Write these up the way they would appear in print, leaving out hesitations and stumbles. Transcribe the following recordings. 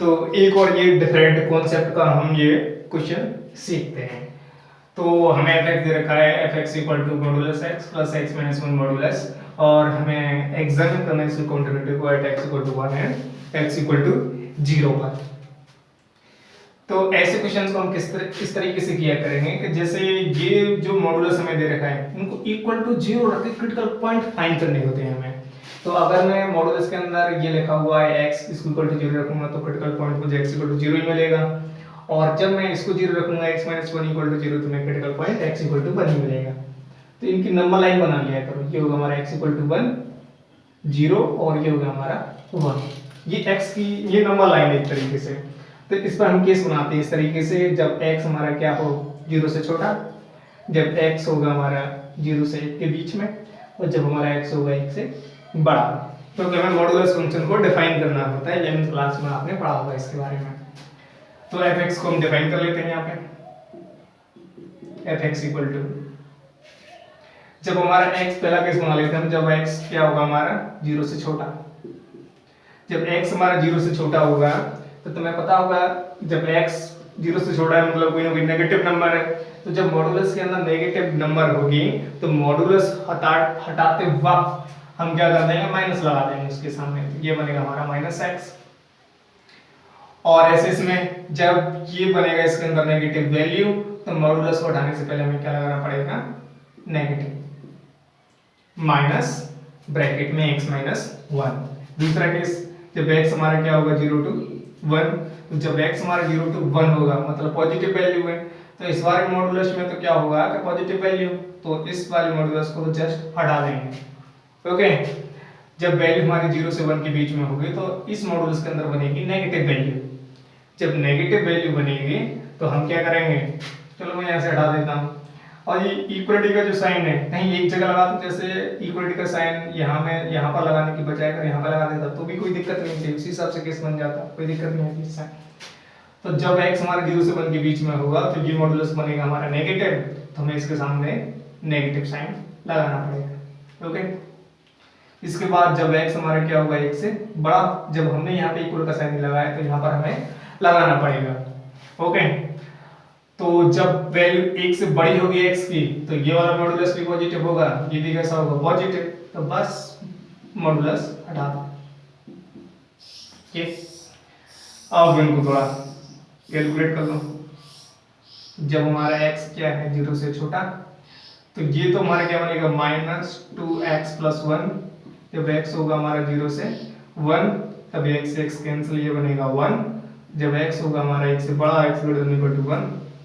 तो एक और ये डिफरेंट कॉन्सेप्ट का हम ये क्वेश्चन सीखते हैं। तो हमें एफ एक्स दे रखा है f x equal to modulus x plus x minus one modulus, और हमें एग्जामिन करना है इसकी कॉन्टिन्यूटी को at x equal to one and x equal to zero पर। तो ऐसे क्वेश्चंस को हम किस तरीके से किया करेंगे कि जैसे ये जो मॉडुलस हमें दे रखा है उनको इक्वल टू जीरो रख के क्रिटिकल पॉइंट फाइंड करने होते हैं हमें। तो अगर मैं मॉडुलस के अंदर ये लिखा हुआ है x इसको इक्वल टू जीरो रखूंगा तो क्रिटिकल पॉइंट मुझे x इक्वल टू जीरो ही मिलेगा, और जब मैं इसको जीरो रखूंगा x minus one equal to zero तो मैं critical point x equal to one ही मिलेगा। तो इनकी नंबर लाइन बना लिया करो, ये होगा हमारा x equal to one zero और ये होगा हमारा वन। ये x की ये नंबर लाइन है एक तरीके से। तो इस पर हम केस बनाते हैं इस तरीके से, जब x हमारा क्या हो जीरो से छोटा, जब x होगा हमारा जीरो से एक के बीच में, और जब हमारा x होगा एक से बड़ा। तो हमें मॉडुलस फंक्शन को डिफाइन करना होता है, 11th क्लास में आपने पढ़ा होगा इसके बारे में। तो f(x) को हम डिफाइन कर लेते हैं यहाँ पे, f(x) इक्वल टू, जब हमारा x पहला केस बना लेते हैं हम, जब x क्या होगा हमारा जीरो से छोटा। जब x हमारा जीरो से छोटा होगा तो तुम्हें पता होगा जब x जीरो से छोटा है मतलब कोई ना कोई नेगेटिव नंबर है, तो जब मॉडुलस के अंदर नेगेटिव नंबर होगी तो मॉडुलस हटाते वक्त हम क्या कर देंगे माइनस लगा देंगे उसके सामने, तो ये बनेगा हमारा माइनस एक्स। और ऐसे इसमें जब ये बनेगा इसके अंदर नेगेटिव वैल्यू तो मॉडुलस को हटाने से पहले हमें क्या लगाना पड़ेगा नेगेटिव माइनस ब्रैकेट में x माइनस वन। दूसरा केस जब x हमारा क्या होगा जीरो टू वन, तो जब x हमारा जीरो टू वन होगा मतलब पॉजिटिव वैल्यू है, तो इस वाले मॉडुलस में तो क्या होगा कि पॉजिटिव वैल्यू, तो इस वाले मॉडुलस को जस्ट हटा देंगे। ओके, जब वैल्यू हमारी जीरो से वन के बीच में होगी तो इस मॉडुलस के अंदर बनेगी नेगेटिव वैल्यू। जब नेगेटिव वैल्यू बनेगी तो हम क्या करेंगे, चलो मैं यहाँ से हटा देता हूँ, और ये इक्वलिटी का जो साइन है कहीं एक जगह लगा दूं, जैसे इक्वलिटी का साइन यहाँ में यहाँ पर लगाने की बजाय अगर यहाँ पर लगा देता तो भी कोई दिक्कत नहीं थी, उसी हिसाब से केस बन जाता, कोई दिक्कत नहीं है इससे। तो जब x हमारा जीरो से वन के बीच में होगा तो ये मॉडुलस बनेगा हमारा नेगेटिव, तो हमें इसके सामने नेगेटिव साइन लगाना पड़ेगा। ओके, इसके बाद जब x हमारा क्या होगा एक से बड़ा, जब हमने यहाँ पे इक्वल का साइन लगाया तो यहाँ पर हमें लगाना पड़ेगा। ओके, तो जब वैल्यू एक से बड़ी होगी x की तो ये वाला मॉडुलस भी पॉजिटिव होगा, ये भी कैसा होगा पॉजिटिव, तो बस मॉडुलस हटा दो। अब इनको थोड़ा कैलकुलेट कर लो। जब हमारा x क्या है जीरो से छोटा, तो ये तो हमारा क्या बनेगा minus to x plus one. जब x होगा हमारा जीरो से वन तब x से x कैंसिल, ये बनेगा वन। जब x होगा हमारा एक से बड़ा, x greater than equal to one,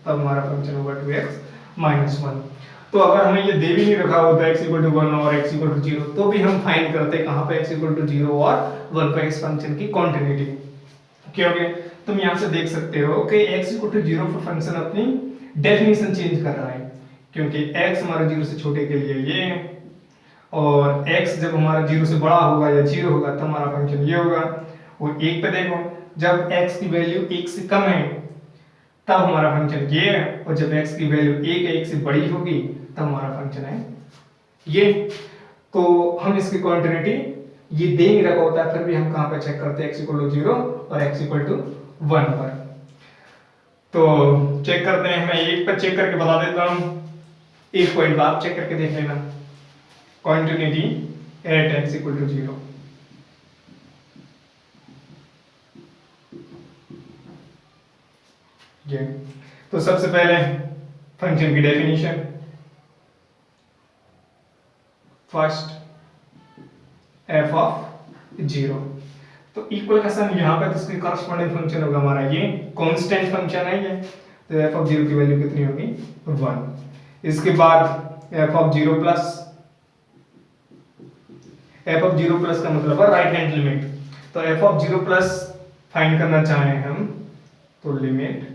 तब हमारा फंक्शन होगा 2x माइनस वन। तो अगर हमें ये दे भी नहीं रखा होता x इक्वल टू वन और x इक्वल टू जीरो, तो भी हम फाइंड करते कहाँ पे x इक्वल टू जीरो और वन पे इस फंक्शन की कॉन्टिन्यूटी। क्योंकि तुम यहाँ से देख सकते हो कि x इक्वल टू जीरो पर फंक्शन अपनी डेफिनेशन चेंज कर रहा है, क्योंकि x हमारा जीरो से छोटे के लिए ये है, और x जब हमारा जीरो से बड़ा होगा या जीरो होगा तब हमारा फंक्शन ये होगा। और एक पे देखो, जब x की वैल्यू एक से कम है तब हमारा फंक्शन ये है, और जब x की वैल्यू एक से बड़ी होगी तब हमारा फंक्शन है ये। तो हम इसकी क्वांटिटी ये दे नहीं रखा होता है, फिर भी हम कहाँ पे चेक करते हैं x इक्वल टू जीरो और x इक्वल टू वन पर। तो चेक करते हैं, मैं एक पर चेक करके बता देता हूँ, एक पॉइंट पर आप चेक करके देख लेना, quantity at x equal to zero. तो सबसे पहले फंक्शन की definition, first f of zero, तो इक्वल का साइन यहाँ पे तो इसके कॉरस्पॉन्डिंग फंक्शन होगा हमारा ये कांस्टेंट फंक्शन है ये, तो f ऑफ जीरो की वैल्यू कितनी होगी वन। इसके बाद f of zero plus, f of zero plus का मतलब है राइट हैंड लिमिट, तो f of zero plus find करना चाहें हम तो limit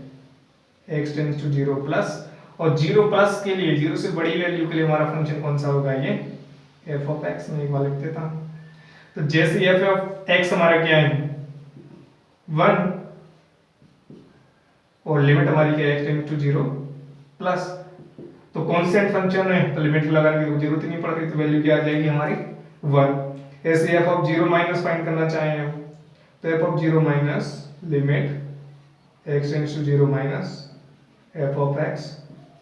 x tends to zero plus, और जीरो प्लस के लिए जीरो से बड़ी वैल्यू के लिए हमारा फंक्शन कौन सा होगा ये f ऑफ x। मैं एक बार लिख देता हूं, तो जैसे f ऑफ x हमारा क्या है वन, और लिमिट हमारी क्या है x tends to zero plus, तो कांस्टेंट फंक्शन है तो लिमिट लगाने की जरूरत ही नहीं पड़ती, तो वैल्यू क्या आ जाएगी हमारी वन। ऐसे f of zero minus find करना चाहें हम तो f of zero minus limit x tends to zero minus f of x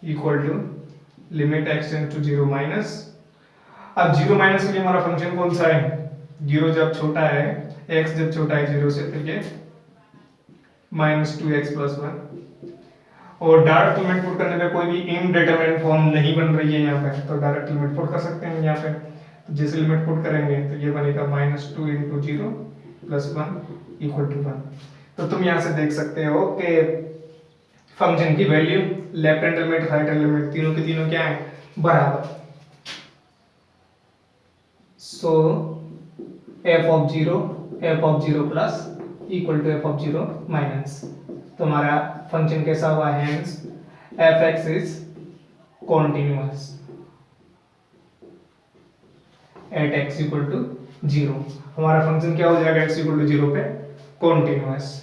equal to limit x tends to zero minus, अब जीरो माइनस के लिए हमारा फंक्शन कौन सा है, जीरो जब छोटा है, एक्स जब छोटा है जीरो से, तो ये minus two x plus one. और डायरेक्ट लिमिट पुट करने पे कोई भी इनडिटरमिनेट फॉर्म नहीं बन रही है यहाँ पे, तो डायरेक्ट लिमिट पुट कर सकते हैं यहाँ पे। तो जैसे लिमिट पुट करेंगे तो ये बनेगा minus two into zero plus one equal to one. तो तुम यहाँ से देख सकते हो कि फंक्शन की value left hand limit right hand limit तीनों के तीनों क्या है, बराबर। So f of zero plus equal to f of zero minus. तो हमारा फंक्शन कैसा हुआ, hence f x is continuous at x equal to zero. हमारा फंक्शन क्या हो जाएगा, एक्स इक्वल टू जीरो पे कॉन्टिन्यूअस।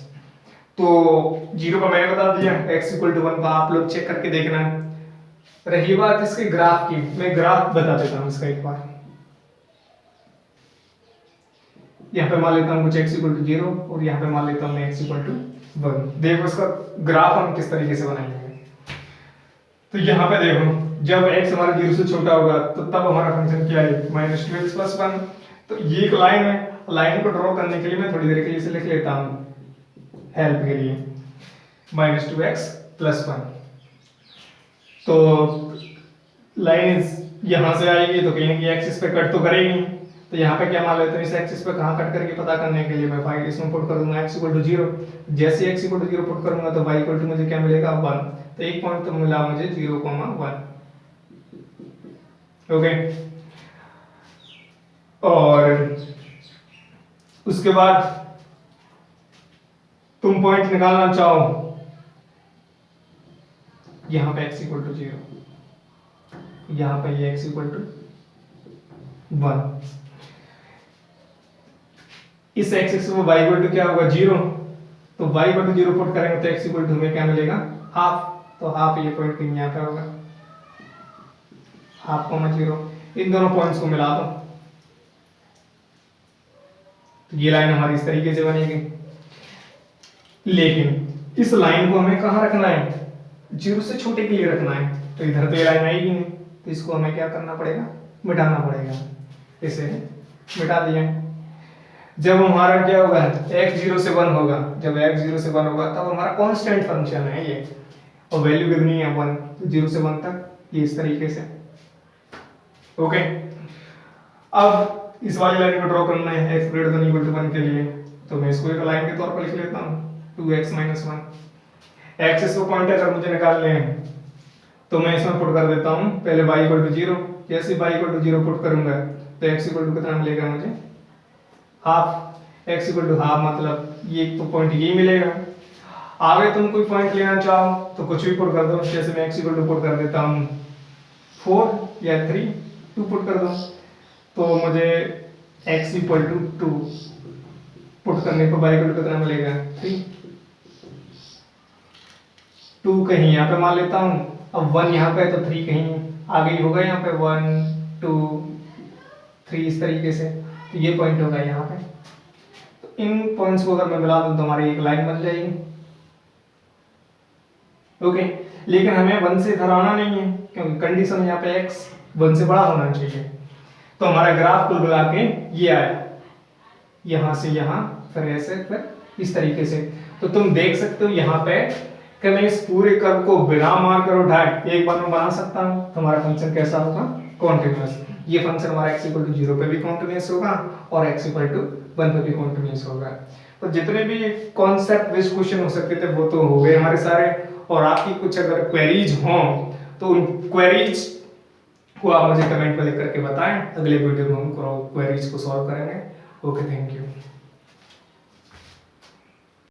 तो जीरो का मैंने बता दिया, एक्स इक्वल टू वन का आप लोग चेक करके देखना। रही बात इसके ग्राफ की, मैं ग्राफ बता देता हूं इसका एक बार। यहाँ पे मान लेता हूँ कुछ x इक्वल टू जीरो और यहाँ पे मान लेता हूँ मैं x इक्वल टू वन। देखो इसका ग्राफ हम किस तरीके से बनाएंगे। तो यहाँ पे देखो जब x हमारा जीरो से छोटा होगा तो तब हमारा फंक्शन क्या है, minus two x plus one. तो ये एक लाइन है, लाइन को ड्रॉ करने के लिए मैं थोड़ी देर के लिए इसे लिख लेता हूँ हेल्प के लिए, minus two x plus one. तो लाइन यहाँ से आएगी तो कहीं ना कहीं एक्सिस पे कट तो करेगी। तो यहाँ पे क्या मान लेते हैं, इस एक्सिस पे कहाँ कट करके पता करने के लिए मैं फाइल इसमें पुट कर दूंगा x इक्वल टू जीरो। जैसे x equal to zero put करूंगा तो y इक्वल टू मुझे क्या मिलेगा, वन। तो एक पॉइंट तो मिला मुझे 0,1। ओके, और उसके बाद तुम पॉइंट निकालना चाहो यहाँ पे x इक्वल टू जीरो, यहाँ पे ये x इक्वल टू वन। इस x एक्सिस में y इक्वल टू क्या होगा, जीरो। तो y equal to zero put करेंगे तो x इक्वल टू हमें क्या मिलेगा, हाफ। तो हाफ ये पॉइंट कहीं यहाँ पे होगा, हाफ कॉमा जीरो। इन दोनों पॉइंट्स को मिला दो तो ये लाइन हमारी इस तरीके से बनेगी। लेकिन इस लाइन को हमें कहाँ रखना है, जीरो से छोटे के लिए रखना है। तो इधर तो ये लाइन आएगी नहीं, तो इसको हमें क्या करना पड़ेगा, मिटाना पड़ेगा। इसे मिटा दिया। जब हमारा क्या होगा, x जीरो से वन होगा, जब x जीरो से वन होगा तब हमारा कांस्टेंट फंक्शन है ये, और वैल्यू कितनी है, वन। तो जीरो से वन तक ये इस तरीके से। ओके, अब इस वाली लाइन को ड्रॉ करना है x greater than equal to one के लिए। तो मैं इसको एक लाइन के तौर पर लिख लेता हूँ 2x माइनस वन। एक्सिस को पॉइंट अगर मुझे निकालने हैं तो मैं इसमें पुट कर देता हूँ पहले y इक्वल टू जीरो। जैसे y equal to zero put करूंगा तो x इक्वल टू कितना मिलेगा मुझे, half. x equal to half मतलब ये तो पॉइंट यही मिलेगा। आगे तुम कोई पॉइंट लेना चाहो तो कुछ भी पुट कर दो। जैसे मैं x इक्वल टू पुट कर देता हूँ 4 या 3, 2 पुट कर दो तो मुझे x इक्वल टू 2 पुट करने पर y इक्वल टू कितना मिलेगा, 3। 2 कहीं यहाँ पे मान लेता हूँ, अब 1 यहाँ पे तो 3 कहीं आगे ही होगा, यहाँ पे 1 2 3 इस तरीके से। तो ये पॉइंट होगा यहाँ पे। तो इन पॉइंट्स को अगर मैं मिला दूं तो हमारी एक लाइन बन जाएगी। ओके, लेकिन हमें 1 से इधर आना नहीं है क्योंकि कंडीशन यहाँ पे x 1 से बड़ा होना चाहिए। तो हमारा ग्राफ कुल मिला के ये आया, यहाँ से यहाँ, फिर ऐसे, फिर इस तरीके से। तो तुम देख सकते हो यहाँ पे कि मैं इस पूरे कर्व को बिना मार्कर उठाए एक बार में बना सकता हूँ। तो हमारा फंक्शन कैसा होगा, कॉन्टिन्यूअस। ये फंक्शन हमारा x इक्वल टू जीरो पे भी कॉन्टिन्यूअस होगा और x इक्वल टू वन पे भी कॉन्टिन्यूअस होगा। तो जितने भी कॉन्सेप्ट बेस्ड क्वेश्चन हो सकते थे वो तो हो गए हमारे सारे। और आपकी कुछ अगर क्वेरीज हों तो उन क्वेरीज को आप मुझे कमेंट में लिख करके बताएं। अगले वीडियो में हम क्वेरीज को सॉल्व करेंगे। Okay, thank you.